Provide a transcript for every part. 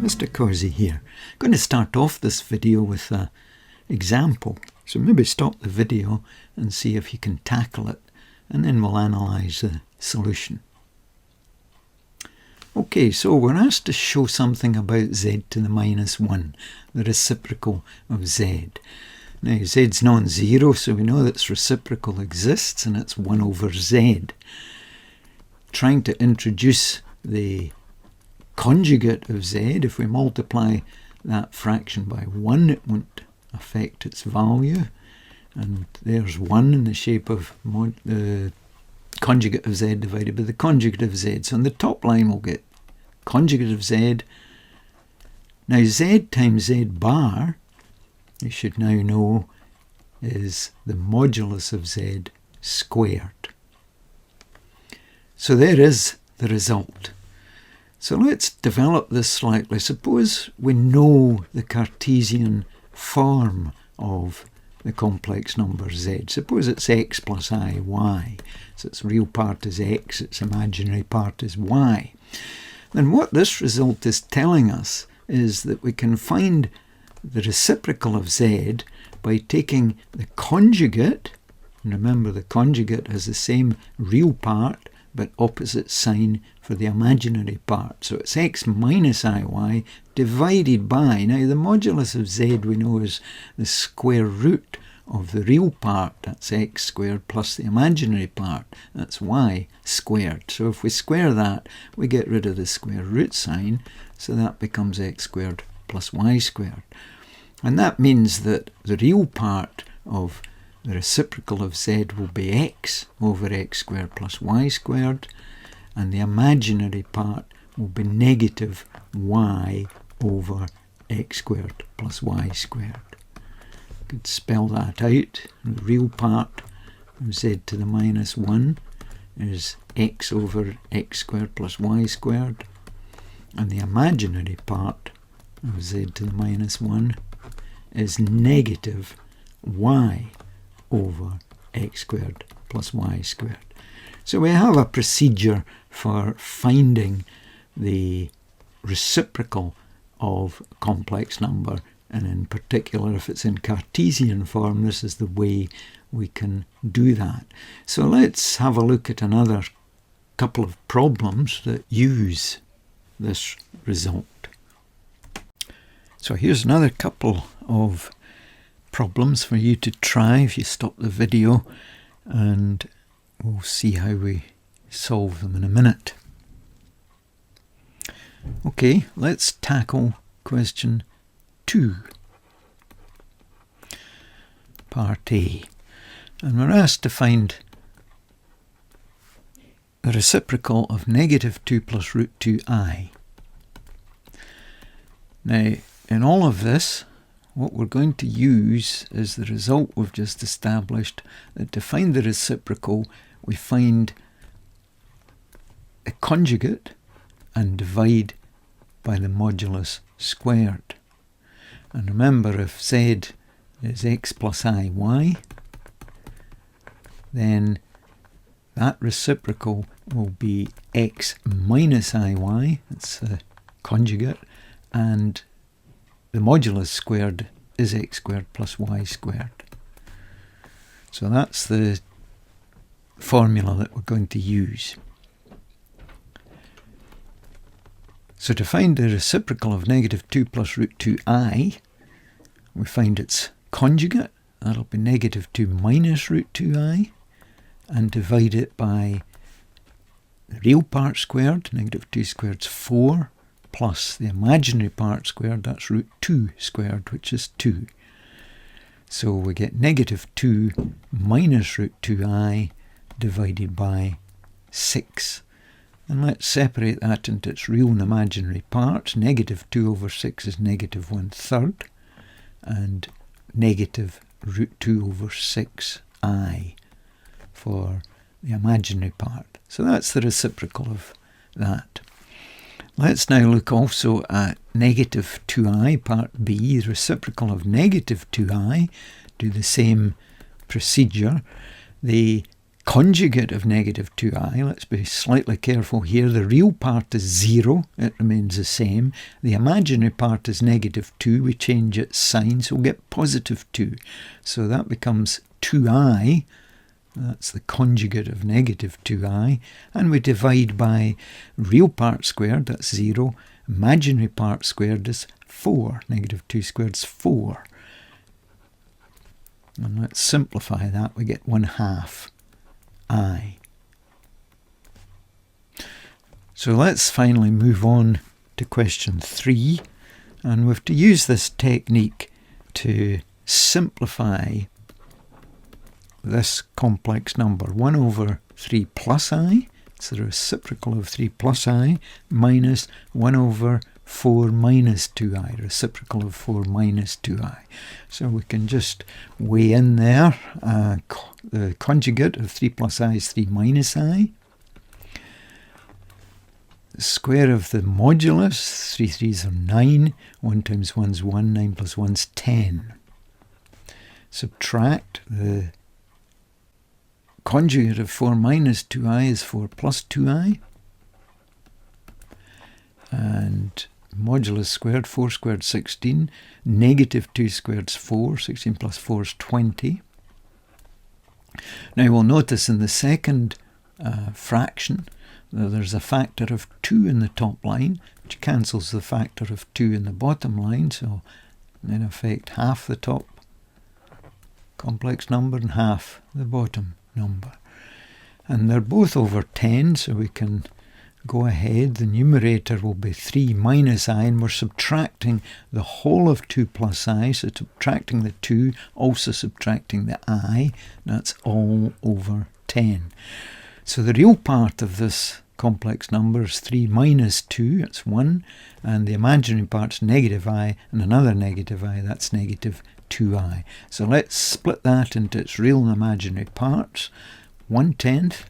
Mr. Causey here. I'm going to start off this video with an example. So maybe stop the video and see if you can tackle it, and then we'll analyse the solution. Okay, so we're asked to show something about z to the minus 1, the reciprocal of z. Now z's non-zero, so we know that its reciprocal exists, and it's 1 over z. Trying to introduce the conjugate of z, if we multiply that fraction by 1, it won't affect its value. And there's 1 in the shape of the conjugate of z divided by the conjugate of z. So on the top line we'll get conjugate of z. Now z times z bar, you should now know, is the modulus of z squared. So there is the result. So let's develop this slightly. Suppose we know the Cartesian form of the complex number z. Suppose it's x plus I, y. So its real part is x, its imaginary part is y. Then what this result is telling us is that we can find the reciprocal of z by taking the conjugate, and remember the conjugate has the same real part but opposite sign for the imaginary part. So it's x minus iy divided by, now the modulus of z we know is the square root of the real part, that's x squared, plus the imaginary part, that's y squared. So if we square that, we get rid of the square root sign, so that becomes x squared plus y squared. And that means that the real part of the reciprocal of z will be x over x squared plus y squared, and the imaginary part will be negative y over x squared plus y squared. I could spell that out. The real part of z to the minus 1 is x over x squared plus y squared, and the imaginary part of z to the minus 1 is negative y over x squared plus y squared. So we have a procedure for finding the reciprocal of a complex number, and in particular if it's in Cartesian form, this is the way we can do that. So let's have a look at another couple of problems that use this result. So here's another couple of problems for you to try if you stop the video, and we'll see how we solve them in a minute. Okay, let's tackle question 2, part A, and we're asked to find the reciprocal of negative 2 plus root 2i. Now in all of this, what we're going to use is the result we've just established, that to find the reciprocal we find a conjugate and divide by the modulus squared. And remember, if z is x plus iy, then that reciprocal will be x minus iy, that's the conjugate, and the modulus squared is x squared plus y squared. So that's the formula that we're going to use. So to find the reciprocal of negative 2 plus root 2i, we find its conjugate, that'll be negative 2 minus root 2i, and divide it by the real part squared, negative 2 squared is 4, plus the imaginary part squared, that's root 2 squared, which is 2. So we get negative 2 minus root 2i divided by 6. And let's separate that into its real and imaginary parts. Negative 2 over 6 is negative 1/3, and negative root 2 over 6i for the imaginary part. So that's the reciprocal of that. Let's now look also at negative 2i, part B, the reciprocal of negative 2i. Do the same procedure. The conjugate of negative 2i, let's be slightly careful here. The real part is 0, it remains the same. The imaginary part is negative 2, we change its sign, so we'll get positive 2. So that becomes 2i, that's the conjugate of negative 2i, and we divide by real part squared, that's 0, imaginary part squared is 4, negative 2 squared is 4. And let's simplify that, we get 1/2 I. So let's finally move on to question 3, and we have to use this technique to simplify this complex number. 1 over 3 plus I, it's the reciprocal of 3 plus I, minus 1 over 4 minus 2i, reciprocal of 4 minus 2i. So we can just weigh in there. The conjugate of 3 plus I is 3 minus I. The square of the modulus, 3 3s are 9, 1 times 1 is 1, 9 plus 1 is 10. Subtract the conjugate of 4 minus 2i is 4 plus 2i. And modulus squared, 4 squared 16, negative 2 squared is 4, 16 plus 4 is 20. Now we'll notice in the second fraction that there's a factor of 2 in the top line, which cancels the factor of 2 in the bottom line, so in effect half the top complex number and half the bottom number. And they're both over 10, so we can go ahead. The numerator will be 3 minus I, and we're subtracting the whole of 2 plus I, so subtracting the 2, also subtracting the I, that's all over 10. So the real part of this complex number is 3 minus 2, that's 1, and the imaginary part's negative I, and another negative I, that's negative 2i. So let's split that into its real and imaginary parts. 1/10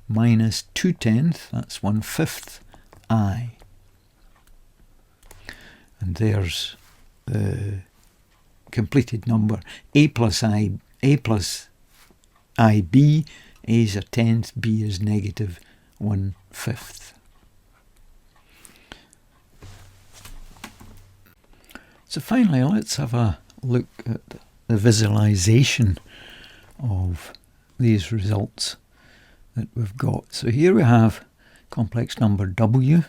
minus 2/10, that's 1/5 I. And there's the completed number. A plus ib, A is a tenth, B is negative 1/5. So finally, let's have a look at the visualization of these results that we've got. So here we have complex number W.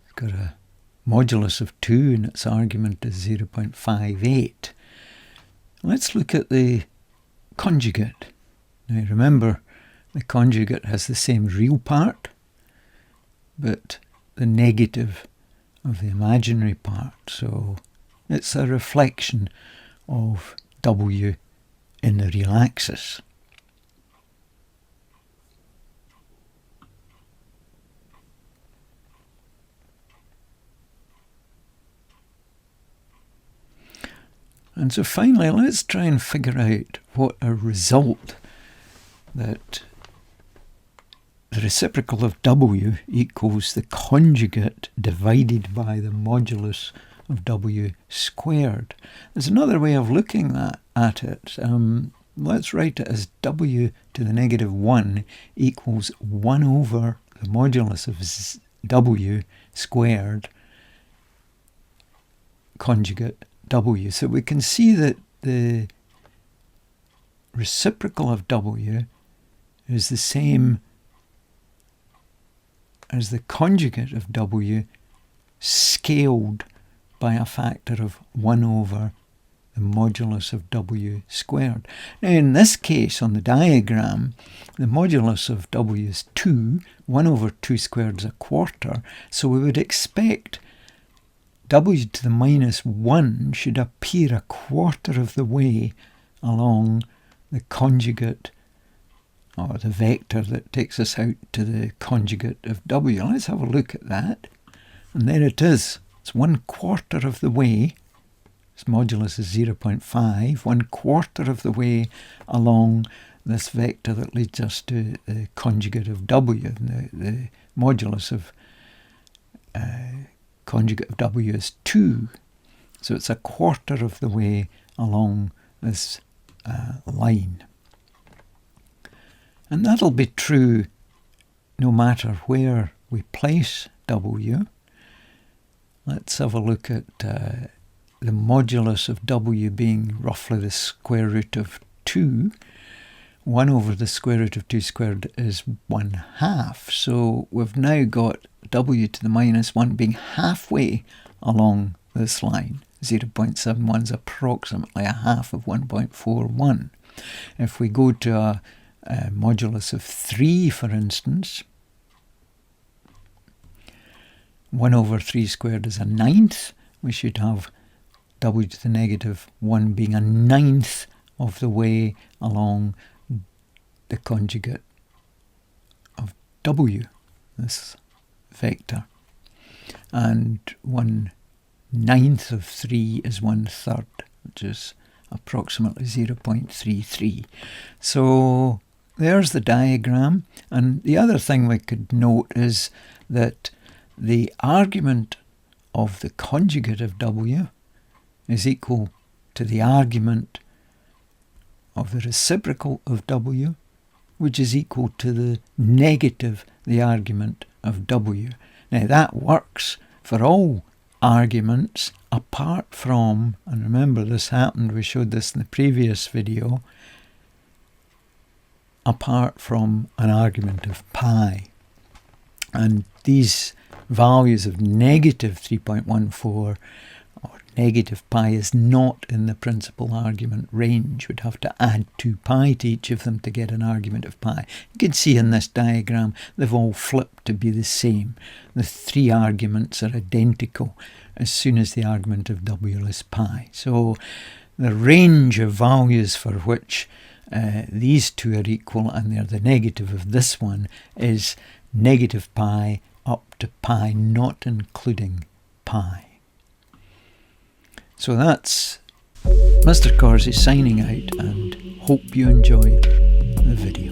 It's got a modulus of 2 and its argument is 0.58. Let's look at the conjugate. Now remember, the conjugate has the same real part, but the negative of the imaginary part. So it's a reflection of W in the real axis. And so finally, let's try and figure out what a result that the reciprocal of W equals the conjugate divided by the modulus of W squared. There's another way of looking at it. Let's write it as W to the negative 1 equals 1 over the modulus of W squared conjugate W. So we can see that the reciprocal of W is the same as the conjugate of W scaled by a factor of 1 over the modulus of W squared. Now in this case on the diagram, the modulus of W is 2, 1 over 2 squared is a quarter, so we would expect W to the minus 1 should appear a quarter of the way along the conjugate, or the vector that takes us out to the conjugate of W. Let's have a look at that. And there it is. It's 1/4 of the way. Its modulus is 0.5. 1/4 of the way along this vector that leads us to the conjugate of W. The modulus of conjugate of W is 2. So it's 1/4 of the way along this line. And that'll be true no matter where we place w. Let's have a look at the modulus of w being roughly the square root of 2. 1 over the square root of 2 squared is 1/2. So we've now got w to the minus 1 being halfway along this line. 0.71 is approximately a half of 1.41. If we go to a modulus of 3, for instance, 1 over 3 squared is a 9th. We should have w to the negative 1 being a 9th of the way along the conjugate of w, this vector. And 1/9 of 3 is 1/3, which is approximately 0.33. So there's the diagram. And the other thing we could note is that the argument of the conjugate of w is equal to the argument of the reciprocal of w, which is equal to the negative, the argument of w. Now that works for all arguments apart from, and remember this happened, we showed this in the previous video, apart from an argument of pi. And these values of negative 3.14 or negative pi is not in the principal argument range. We'd have to add 2 pi to each of them to get an argument of pi. You can see in this diagram they've all flipped to be the same. The 3 arguments are identical as soon as the argument of w is pi. So the range of values for which these two are equal and they're the negative of this one is negative pi up to pi, not including pi. So that's Mr. Corsi signing out, and hope you enjoyed the video.